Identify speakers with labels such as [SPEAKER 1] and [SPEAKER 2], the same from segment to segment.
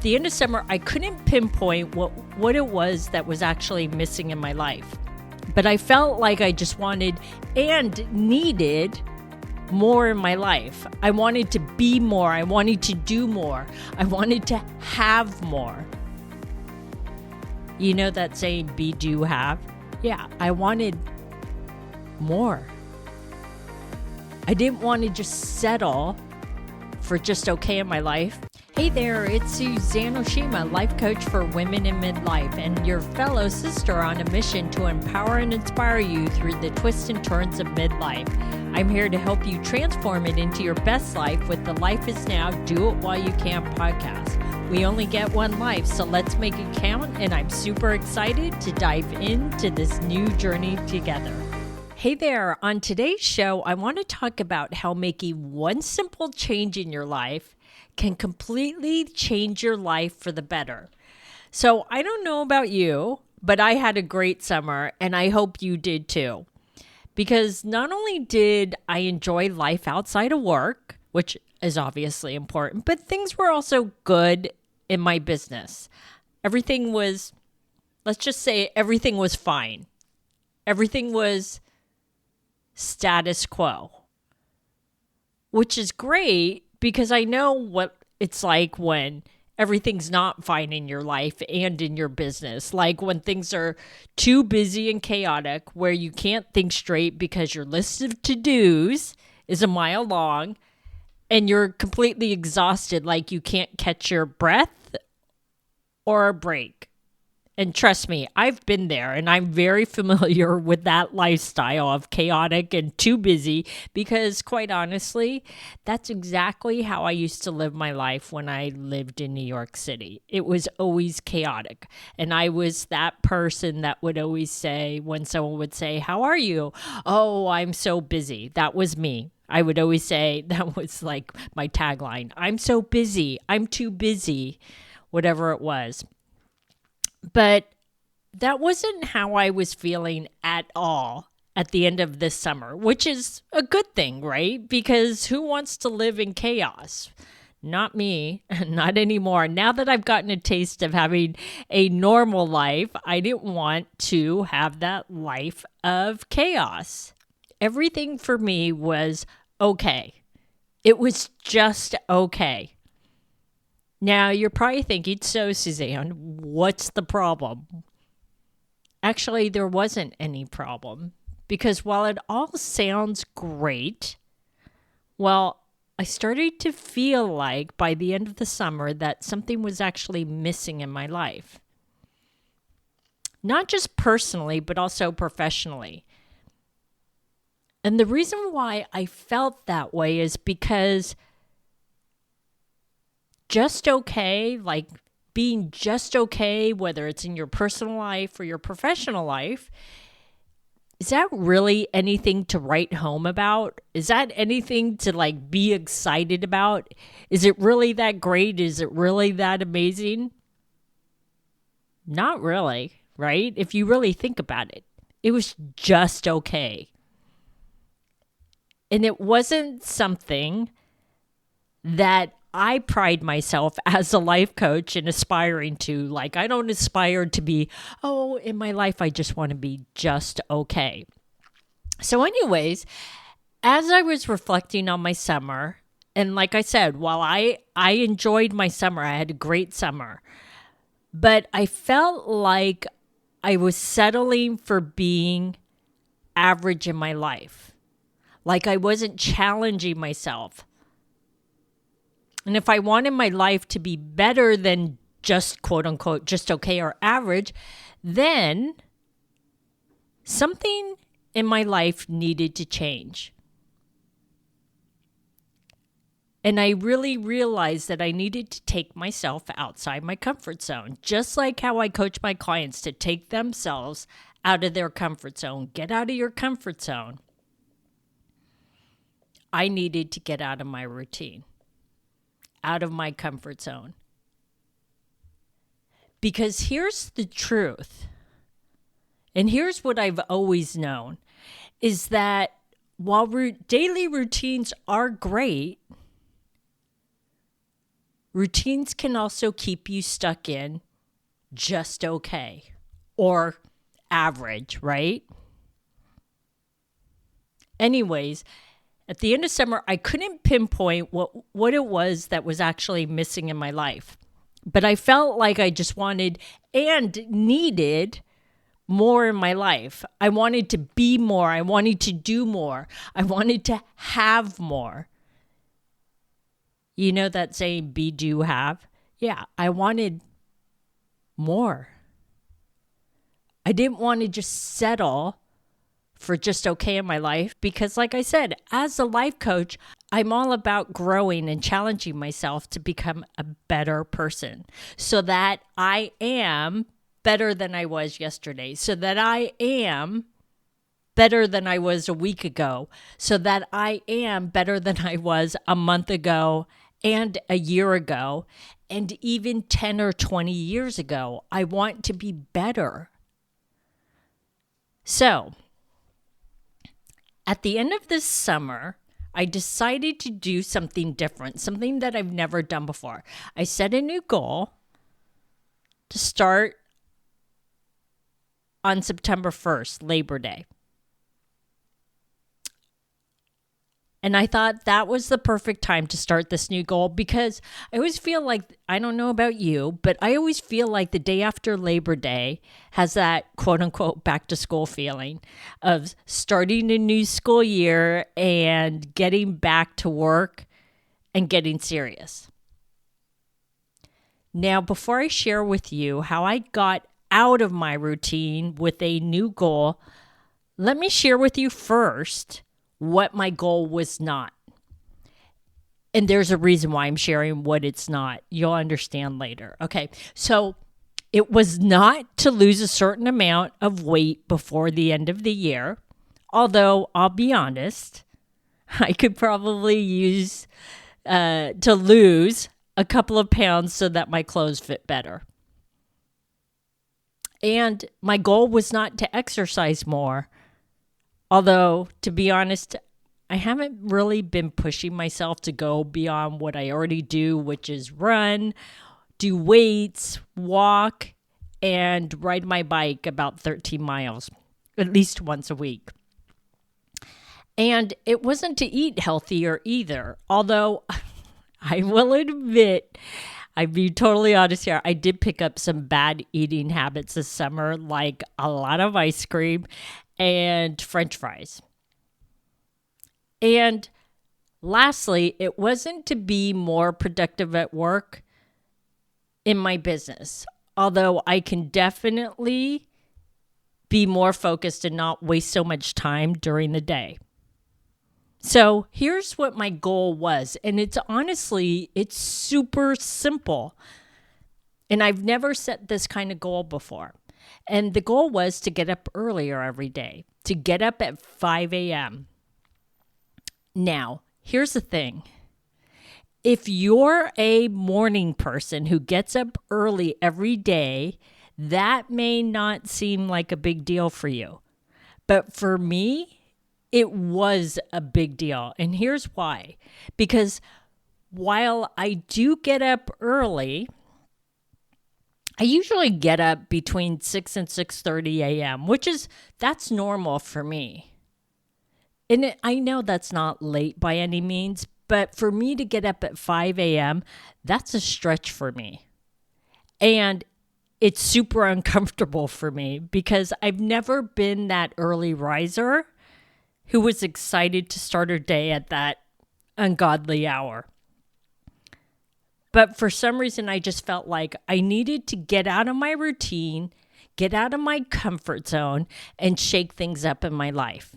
[SPEAKER 1] the end of summer, I couldn't pinpoint what it was that was actually missing in my life. But I felt like I just wanted and needed more in my life. I wanted to be more. I wanted to do more. I wanted to have more. You know that saying, be, do, have? Yeah, I wanted more. I didn't want to just settle for just okay in my life. Hey there, it's Suzanne Oshima, life coach for women in midlife, and your fellow sister on a mission to empower and inspire you through the twists and turns of midlife. I'm here to help you transform it into your best life with the Life Is Now, Do It While You Can podcast. We only get one life, so let's make it count, and I'm super excited to dive into this new journey together. Hey there, on today's show, I want to talk about how making one simple change in your life can completely change your life for the better. So I don't know about you, but I had a great summer, and I hope you did too. Because not only did I enjoy life outside of work, which is obviously important, but things were also good in my business. Everything was, let's just say everything was fine. Everything was status quo, which is great because I know what it's like when everything's not fine in your life and in your business. Like when things are too busy and chaotic where you can't think straight because your list of to-dos is a mile long and you're completely exhausted, like you can't catch your breath or a break. And trust me, I've been there and I'm very familiar with that lifestyle of chaotic and too busy because quite honestly, that's exactly how I used to live my life when I lived in New York City. It was always chaotic. And I was that person that would always say, when someone would say, "How are you?" "Oh, I'm so busy." That was me. I would always say, that was like my tagline, "I'm so busy. I'm too busy," whatever it was. But that wasn't how I was feeling at all at the end of this summer, which is a good thing, right? Because who wants to live in chaos? Not me, not anymore. Now that I've gotten a taste of having a normal life, I didn't want to have that life of chaos. Everything for me was okay. It was just okay. Now, you're probably thinking, so Suzanne, what's the problem? Actually, there wasn't any problem because while it all sounds great, well, I started to feel like by the end of the summer that something was actually missing in my life. Not just personally, but also professionally. And the reason why I felt that way is because just okay, like being just okay, whether it's in your personal life or your professional life, is that really anything to write home about? Is that anything to like be excited about? Is it really that great? Is it really that amazing? Not really, right? If you really think about it, it was just okay. And it wasn't something that I pride myself as a life coach in aspiring to. Like, I don't aspire to be, oh, in my life, I just want to be just okay. So anyways, as I was reflecting on my summer, and like I said, while I enjoyed my summer, I had a great summer, but I felt like I was settling for being average in my life. Like I wasn't challenging myself. And if I wanted my life to be better than just quote unquote, just okay or average, then something in my life needed to change. And I really realized that I needed to take myself outside my comfort zone, just like how I coach my clients to take themselves out of their comfort zone. Get out of your comfort zone. I needed to get out of my routine, out of my comfort zone. Because here's the truth, and here's what I've always known, is that while daily routines are great, routines can also keep you stuck in just okay or average, right? Anyways, at the end of summer, I couldn't pinpoint what it was that was actually missing in my life. But I felt like I just wanted and needed more in my life. I wanted to be more. I wanted to do more. I wanted to have more. You know that saying, be, do, have? Yeah, I wanted more. I didn't want to just settle for just okay in my life because, like I said, as a life coach, I'm all about growing and challenging myself to become a better person so that I am better than I was yesterday, so that I am better than I was a week ago, so that I am better than I was a month ago and a year ago, and even 10 or 20 years ago. I want to be better. So, at the end of this summer, I decided to do something different, something that I've never done before. I set a new goal to start on September 1st, Labor Day. And I thought that was the perfect time to start this new goal because I always feel like, I don't know about you, but I always feel like the day after Labor Day has that quote unquote back to school feeling of starting a new school year and getting back to work and getting serious. Now, before I share with you how I got out of my routine with a new goal, let me share with you first what my goal was not. And there's a reason why I'm sharing what it's not. You'll understand later. Okay, so it was not to lose a certain amount of weight before the end of the year. Although, I'll be honest, I could probably use to lose a couple of pounds so that my clothes fit better. And my goal was not to exercise more. Although, to be honest, I haven't really been pushing myself to go beyond what I already do, which is run, do weights, walk, and ride my bike about 13 miles, at least once a week. And it wasn't to eat healthier either. Although, I will admit, I'll be totally honest here, I did pick up some bad eating habits this summer, like a lot of ice cream and French fries. And lastly, it wasn't to be more productive at work in my business, although I can definitely be more focused and not waste so much time during the day. So here's what my goal was, and it's super simple. And I've never set this kind of goal before. And the goal was to get up earlier every day, to get up at 5 a.m. Now, here's the thing. If you're a morning person who gets up early every day, that may not seem like a big deal for you. But for me, it was a big deal. And here's why. Because while I do get up early, I usually get up between 6 and 6:30 a.m., that's normal for me. And I know that's not late by any means, but for me to get up at 5 a.m., that's a stretch for me. And it's super uncomfortable for me because I've never been that early riser who was excited to start her day at that ungodly hour. But for some reason, I just felt like I needed to get out of my routine, get out of my comfort zone, and shake things up in my life.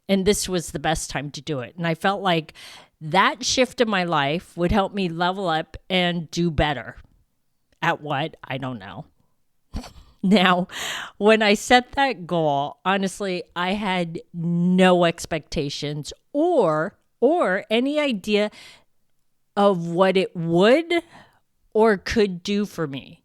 [SPEAKER 1] And this was the best time to do it. And I felt like that shift in my life would help me level up and do better. At what? I don't know. Now, when I set that goal, honestly, I had no expectations or any idea of what it would or could do for me.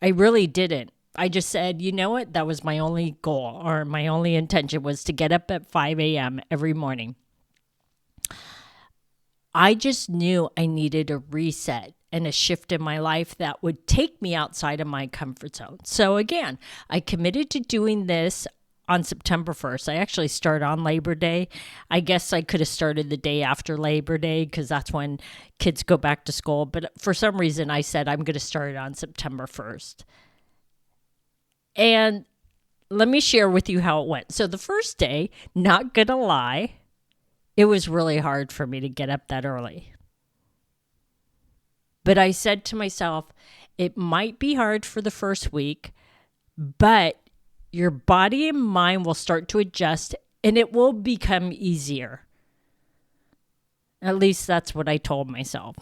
[SPEAKER 1] I really didn't. I just said, you know what? That was my only goal, or my only intention was to get up at 5 a.m. every morning. I just knew I needed a reset and a shift in my life that would take me outside of my comfort zone. So again, I committed to doing this on September 1st. I actually started on Labor Day. I guess I could have started the day after Labor Day because that's when kids go back to school. But for some reason, I said I'm going to start it on September 1st. And let me share with you how it went. So the first day, not going to lie, it was really hard for me to get up that early. But I said to myself, it might be hard for the first week, but your body and mind will start to adjust and it will become easier. At least that's what I told myself,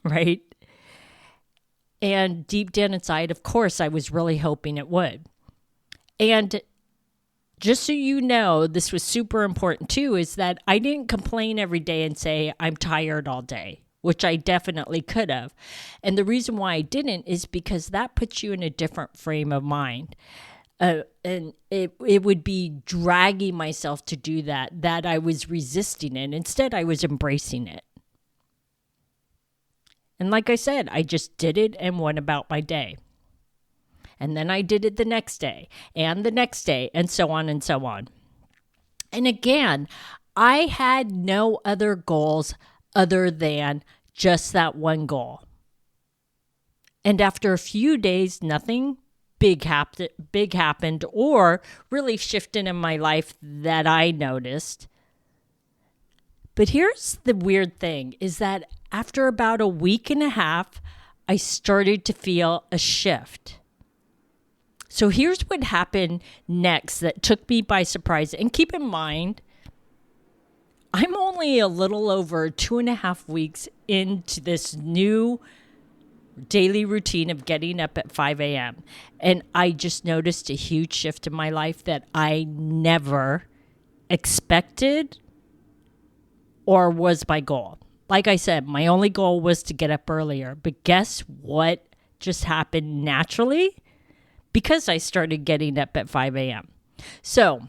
[SPEAKER 1] right? And deep down inside, of course, I was really hoping it would. And just so you know, this was super important too, is that I didn't complain every day and say, I'm tired all day, which I definitely could have. And the reason why I didn't is because that puts you in a different frame of mind. And it would be dragging myself to do that I was resisting it. Instead, I was embracing it. And like I said, I just did it and went about my day. And then I did it the next day and the next day and so on and so on. And again, I had no other goals other than just that one goal. And after a few days, nothing big happened or really shifted in my life that I noticed. But here's the weird thing is that after about a week and a half, I started to feel a shift. So here's what happened next that took me by surprise. And keep in mind, I'm only a little over 2.5 weeks into this new daily routine of getting up at 5 a.m. And I just noticed a huge shift in my life that I never expected or was my goal. Like I said, my only goal was to get up earlier. But guess what just happened naturally? Because I started getting up at 5 a.m. So,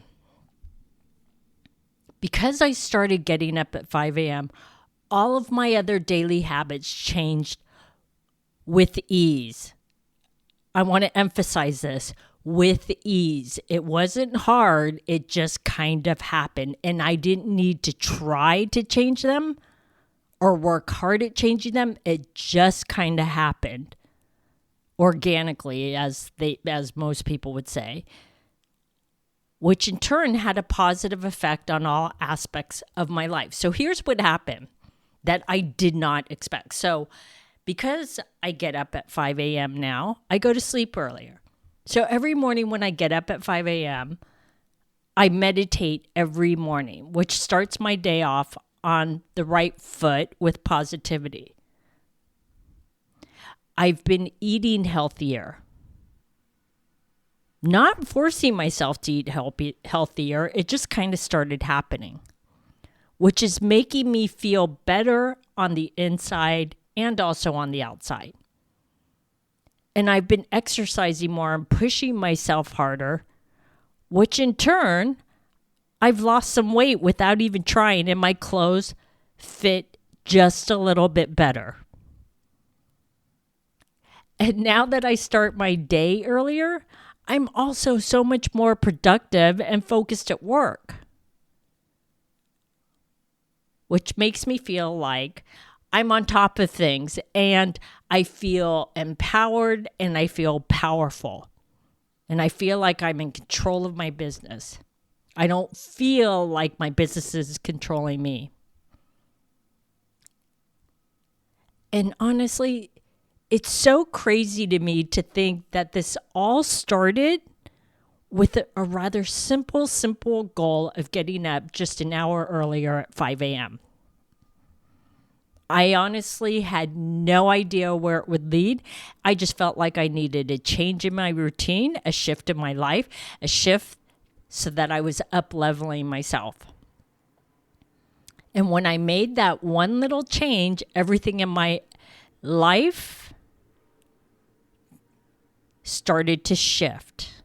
[SPEAKER 1] because I started getting up at 5 a.m., all of my other daily habits changed with ease. I want to emphasize this, with ease. It wasn't hard, it just kind of happened. And I didn't need to try to change them or work hard at changing them. It just kind of happened. Organically, as most people would say, which in turn had a positive effect on all aspects of my life. So here's what happened that I did not expect. So because I get up at 5 a.m. now, I go to sleep earlier. So every morning when I get up at 5 a.m., I meditate every morning, which starts my day off on the right foot with positivity. I've been eating healthier. Not forcing myself to eat healthier, it just kind of started happening, which is making me feel better on the inside and also on the outside. And I've been exercising more and pushing myself harder, which in turn, I've lost some weight without even trying, and my clothes fit just a little bit better. And now that I start my day earlier, I'm also so much more productive and focused at work, which makes me feel like I'm on top of things and I feel empowered and I feel powerful and I feel like I'm in control of my business. I don't feel like my business is controlling me. And honestly, it's so crazy to me to think that this all started with a rather simple goal of getting up just an hour earlier at 5 a.m. I honestly had no idea where it would lead. I just felt like I needed a change in my routine, a shift in my life, a shift so that I was up-leveling myself. And when I made that one little change, everything in my life started to shift.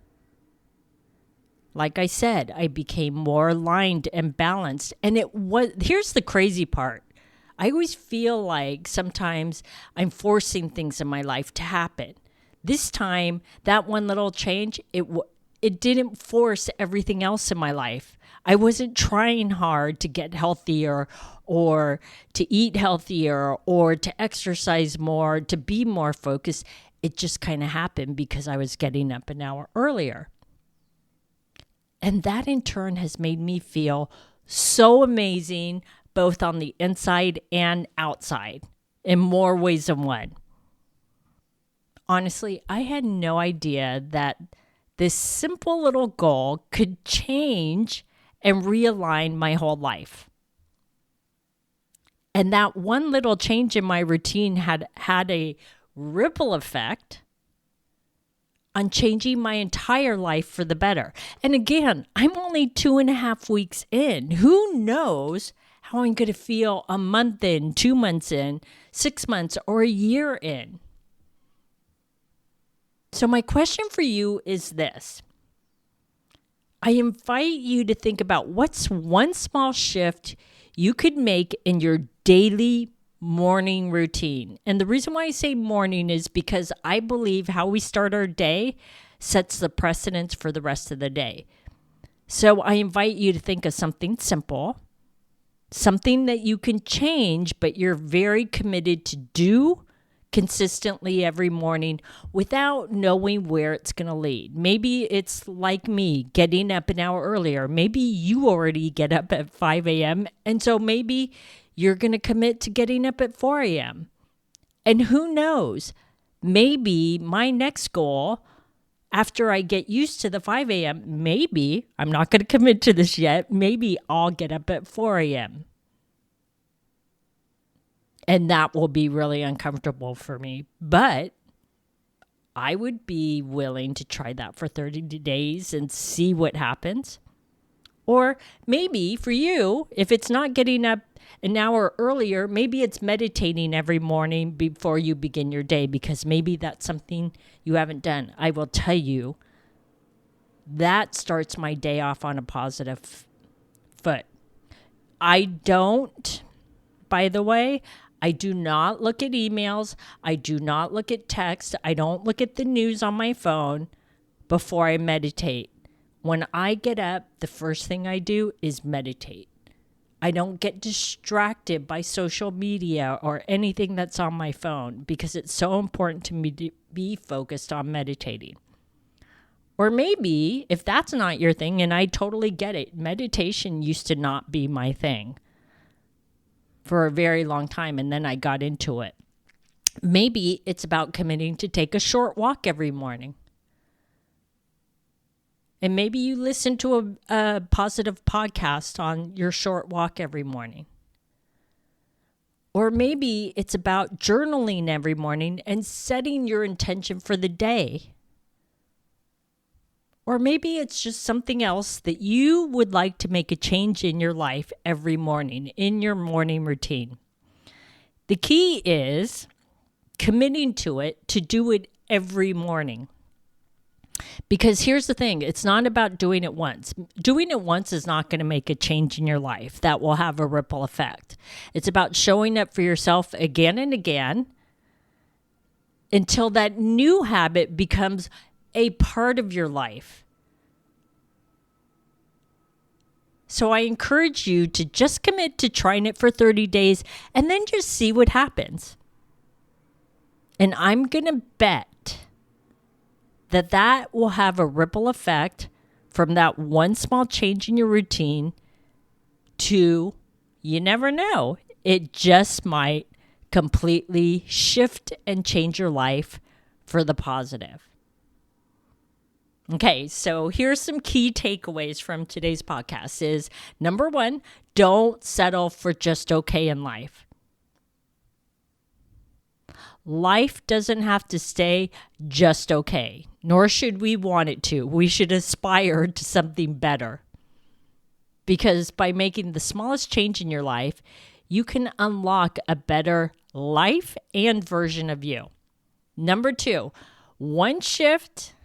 [SPEAKER 1] Like I said, I became more aligned and balanced. And here's the crazy part. I always feel like sometimes I'm forcing things in my life to happen. This time, that one little change, it didn't force everything else in my life. I wasn't trying hard to get healthier or to eat healthier or to exercise more, to be more focused. It just kind of happened because I was getting up an hour earlier. And that in turn has made me feel so amazing, both on the inside and outside, in more ways than one. Honestly, I had no idea that this simple little goal could change and realign my whole life. And that one little change in my routine had a ripple effect on changing my entire life for the better. And again, I'm only 2.5 weeks in. Who knows how I'm going to feel a month in, 2 months in, 6 months, or a year in. So my question for you is this. I invite you to think about what's one small shift you could make in your daily morning routine. And the reason why I say morning is because I believe how we start our day sets the precedence for the rest of the day. So I invite you to think of something simple, something that you can change, but you're very committed to do consistently every morning without knowing where it's going to lead. Maybe it's like me, getting up an hour earlier. Maybe you already get up at 5 a.m. And so maybe you're going to commit to getting up at 4 a.m. And who knows, maybe my next goal after I get used to the 5 a.m., maybe, I'm not going to commit to this yet, maybe I'll get up at 4 a.m. And that will be really uncomfortable for me. But I would be willing to try that for 30 days and see what happens. Or maybe for you, if it's not getting up an hour earlier, maybe it's meditating every morning before you begin your day, because maybe that's something you haven't done. I will tell you, that starts my day off on a positive foot. I don't, by the way, I do not look at emails. I do not look at text. I don't look at the news on my phone before I meditate. When I get up, the first thing I do is meditate. I don't get distracted by social media or anything that's on my phone because it's so important to me to be focused on meditating. Or maybe if that's not your thing, and I totally get it, meditation used to not be my thing for a very long time, and then I got into it. Maybe it's about committing to take a short walk every morning. And maybe you listen to a positive podcast on your short walk every morning. Or maybe it's about journaling every morning and setting your intention for the day. Or maybe it's just something else that you would like to make a change in your life every morning, in your morning routine. The key is committing to it, to do it every morning. Because here's the thing, it's not about doing it once. Doing it once is not going to make a change in your life that will have a ripple effect. It's about showing up for yourself again and again until that new habit becomes a part of your life. So I encourage you to just commit to trying it for 30 days and then just see what happens. And I'm going to bet that will have a ripple effect from that one small change in your routine to, you never know, it just might completely shift and change your life for the positive. Okay, so here's some key takeaways from today's podcast is, number one, don't settle for just okay in life. Life doesn't have to stay just okay, nor should we want it to. We should aspire to something better. Because by making the smallest change in your life, you can unlock a better life and version of you. Number two, one shift,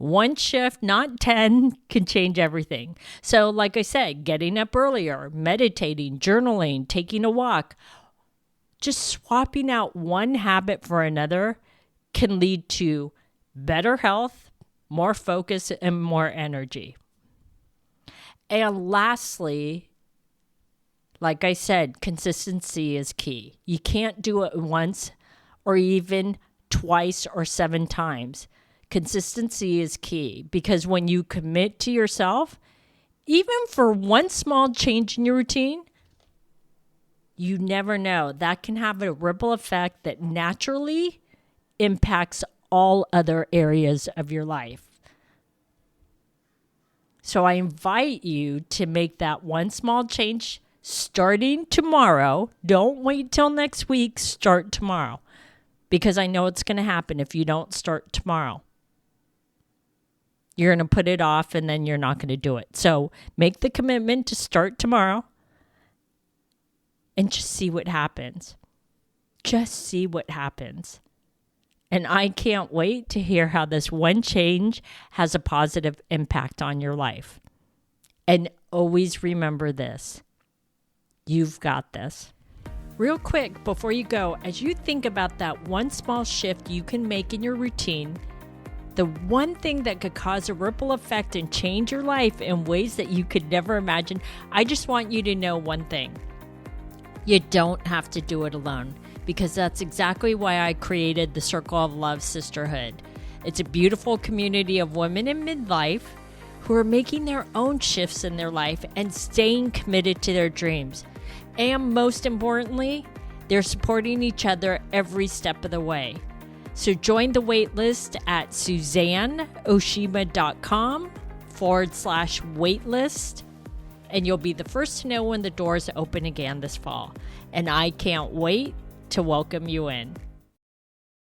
[SPEAKER 1] One shift, not 10, can change everything. So, like I said, getting up earlier, meditating, journaling, taking a walk, just swapping out one habit for another can lead to better health, more focus, and more energy. And lastly, like I said, consistency is key. You can't do it once or even twice or 7 times. Consistency is key because when you commit to yourself, even for one small change in your routine, you never know. That can have a ripple effect that naturally impacts all other areas of your life. So I invite you to make that one small change starting tomorrow. Don't wait till next week. Start tomorrow. Because I know it's going to happen if you don't start tomorrow. You're going to put it off and then you're not going to do it. So make the commitment to start tomorrow and just see what happens. Just see what happens. And I can't wait to hear how this one change has a positive impact on your life. And always remember this. You've got this. Real quick, before you go, as you think about that one small shift you can make in your routine, the one thing that could cause a ripple effect and change your life in ways that you could never imagine, I just want you to know one thing. You don't have to do it alone, because that's exactly why I created the Circle of Love Sisterhood. It's a beautiful community of women in midlife who are making their own shifts in their life and staying committed to their dreams. And most importantly, they're supporting each other every step of the way. So join the waitlist at SuzanneOshima.com/waitlist, and you'll be the first to know when the doors open again this fall. And I can't wait to welcome you in.